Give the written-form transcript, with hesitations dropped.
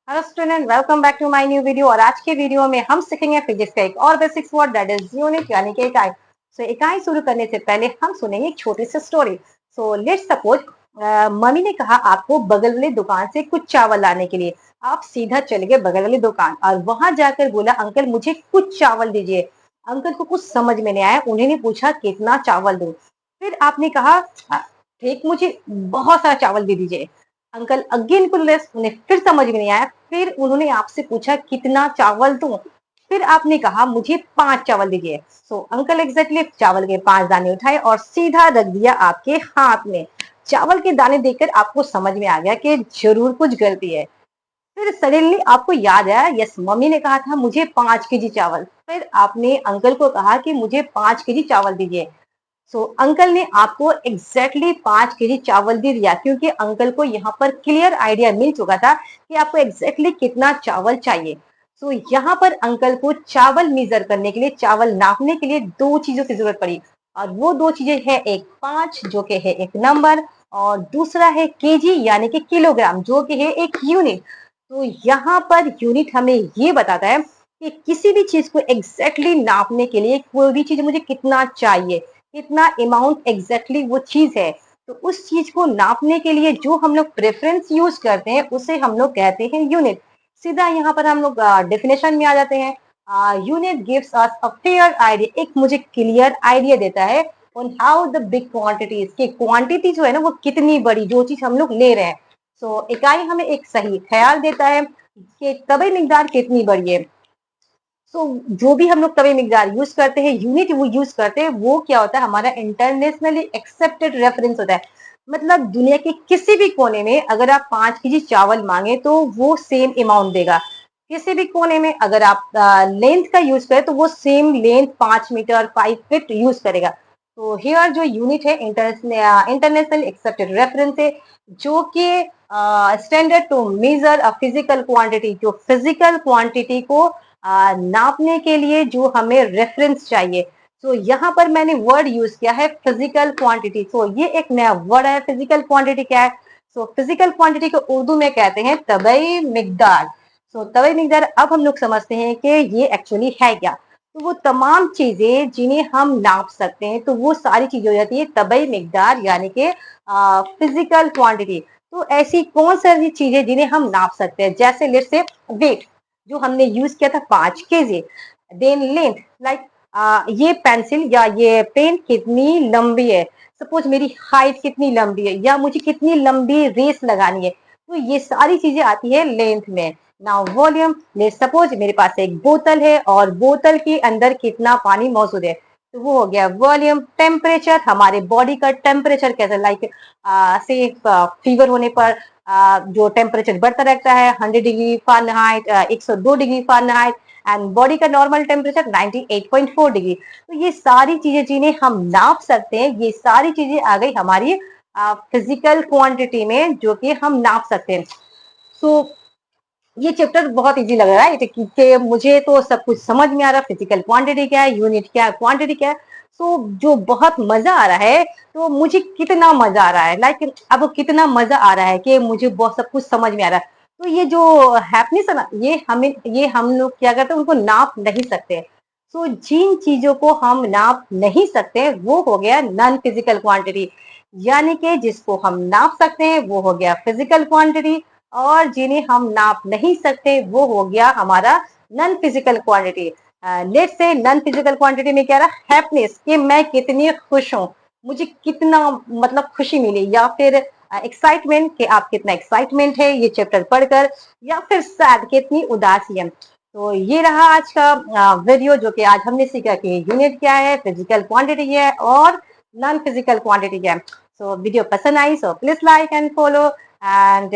Hello student, welcome back to my new video. और आज के वीडियो में हम सीखेंगे फिजिक्स का एक और basics word, that is unit यानी कि इकाई। इकाई शुरू करने से पहले हम सुनेंगे एक छोटी सी स्टोरी। लेट्स सपोज मम्मी ने कहा आपको बगल वाली दुकान से कुछ चावल लाने के लिए। आप सीधा चले गए बगल वाली दुकान और वहां जाकर बोला अंकल मुझे कुछ चावल दीजिए। अंकल को कुछ समझ में नहीं आया, उन्होंने पूछा कितना चावल दूं। फिर आपने कहा ठीक, मुझे बहुत सारा चावल दे दीजिए। अंकल अगेन क्लूलेस, उन्हें फिर समझ में नहीं आया। फिर उन्होंने आपसे पूछा कितना चावल दूं। फिर आपने कहा मुझे 5 चावल दीजिए। अंकल एग्जैक्टली चावल के 5 दाने उठाए और सीधा रख दिया आपके हाथ में। चावल के दाने देखकर आपको समझ में आ गया कि जरूर कुछ गलती है। फिर सडनली आपको याद आया, यस मम्मी ने कहा था मुझे 5 केजी चावल। फिर आपने अंकल को कहा कि मुझे 5 केजी चावल दीजिए। अंकल ने आपको एग्जैक्टली 5 केजी चावल दे दिया, क्योंकि अंकल को यहाँ पर क्लियर आइडिया मिल चुका था कि आपको एग्जैक्टली कितना चावल चाहिए। यहाँ पर अंकल को चावल मेजर करने के लिए, चावल नापने के लिए 2 चीजों की जरूरत पड़ी। और वो 2 चीजें है, एक 5 जो कि है एक नंबर, और दूसरा है केजी यानी कि किलोग्राम जो कि है एक यूनिट। यहाँ पर यूनिट हमें ये बताता है कि किसी भी चीज को एग्जैक्टली नापने के लिए, कोई भी चीज मुझे कितना चाहिए, कितना अमाउंट एग्जैक्टली वो चीज है। तो उस चीज को नापने के लिए जो हम लोग प्रेफरेंस यूज करते हैं उसे हम लोग कहते हैं यूनिट। सीधा यहाँ पर हम लोग डेफिनेशन में आ जाते हैं। Unit gives us a fair idea, एक मुझे क्लियर आइडिया देता है on how the big quantities, की क्वांटिटी जो है ना वो कितनी बड़ी, जो चीज हम लोग ले रहे हैं। इकाई हमें एक सही ख्याल देता है कि तबई मिकदार कितनी बड़ी है। जो भी हम लोग तवे मिकदार यूज करते हैं, यूनिट वो यूज करते हैं, वो क्या होता है, हमारा इंटरनेशनली एक्सेप्टेड रेफरेंस होता है। मतलब दुनिया के किसी भी कोने में अगर आप 5 केजी चावल मांगे तो वो सेम अमाउंट देगा। किसी भी कोने में अगर आप लेंथ का यूज करें तो वो same length 5 metre 5 feet use करेगा। तो हियर जो यूनिट है इंटरनेशनल एक्सेप्टेड रेफरेंस है, जो कि standard to measure a physical quantity, जो फिजिकल क्वांटिटी को नापने के लिए जो हमें रेफरेंस चाहिए। यहाँ पर मैंने वर्ड यूज किया है फिजिकल क्वांटिटी। ये एक नया वर्ड है। फिजिकल क्वांटिटी क्या है? फिजिकल क्वांटिटी को उर्दू में कहते हैं तबई मिकदार। तबई मिकदार अब हम लोग समझते हैं कि ये एक्चुअली है क्या। तो वो तमाम चीजें जिन्हें हम नाप सकते हैं, तो वो सारी चीजें हो जाती है तबई मिकदार यानी कि फिजिकल क्वांटिटी। तो ऐसी कौन सी चीजें जिन्हें हम नाप सकते हैं, जैसे लेट्स से वेट जो हमने यूज किया था 5 केजी। देन लेंथ, लाइक ये पेंसिल या ये पेन कितनी लंबी है। सपोज मेरी हाइट कितनी लंबी है, या मुझे कितनी लंबी रेस लगानी है। तो ये सारी चीजें आती है लेंथ में। नाउ वॉल्यूम, ले सपोज मेरे पास एक बोतल है और बोतल के अंदर कितना पानी मौजूद है, तो वो हो गया वॉल्यूम। टेम्परेचर, हमारे बॉडी का टेम्परेचर कैसा, लाइक से फीवर होने पर जो टेम्परेचर बढ़ता रहता है 100 degree Fahrenheit, 102 degree Fahrenheit, and body का नॉर्मल टेम्परेचर 98.4 डिग्री। तो ये सारी चीजें जिन्हें हम नाप सकते हैं, ये सारी चीजें आ गई हमारी फिजिकल क्वांटिटी में, जो कि हम नाप सकते हैं। ये चैप्टर बहुत इजी लग रहा है कि मुझे तो सब कुछ समझ में आ रहा है, फिजिकल क्वांटिटी क्या है, यूनिट क्या है, क्वांटिटी क्या है। जो बहुत मजा आ रहा है, तो मुझे कितना मजा आ रहा है, लाइक अब कितना मजा आ रहा है कि मुझे बहुत सब कुछ समझ में आ रहा है। तो ये जो हैप्पीनेस है ना, ये हम लोग क्या करते हैं, उनको नाप नहीं सकते। जिन चीजों को हम नाप नहीं सकते वो हो गया नॉन फिजिकल क्वांटिटी, यानी कि जिसको हम नाप सकते हैं वो हो गया फिजिकल क्वांटिटी, और जिन्हें हम नाप नहीं सकते वो हो गया हमारा non physical quantity. Let's say non physical quantity में क्या रहा, हैप्पीनेस, कि मैं कितनी खुश हूँ, मुझे कितना मतलब खुशी मिली, या फिर एक्साइटमेंट कि आप कितना एक्साइटमेंट है ये चैप्टर पढ़कर, या फिर सैड कितनी उदासी है। तो ये रहा आज का वीडियो, जो कि आज हमने सीखा कि यूनिट क्या है, फिजिकल क्वांटिटी क्या है, और नॉन फिजिकल क्वांटिटी क्या है। वीडियो पसंद आई, please like and follow, and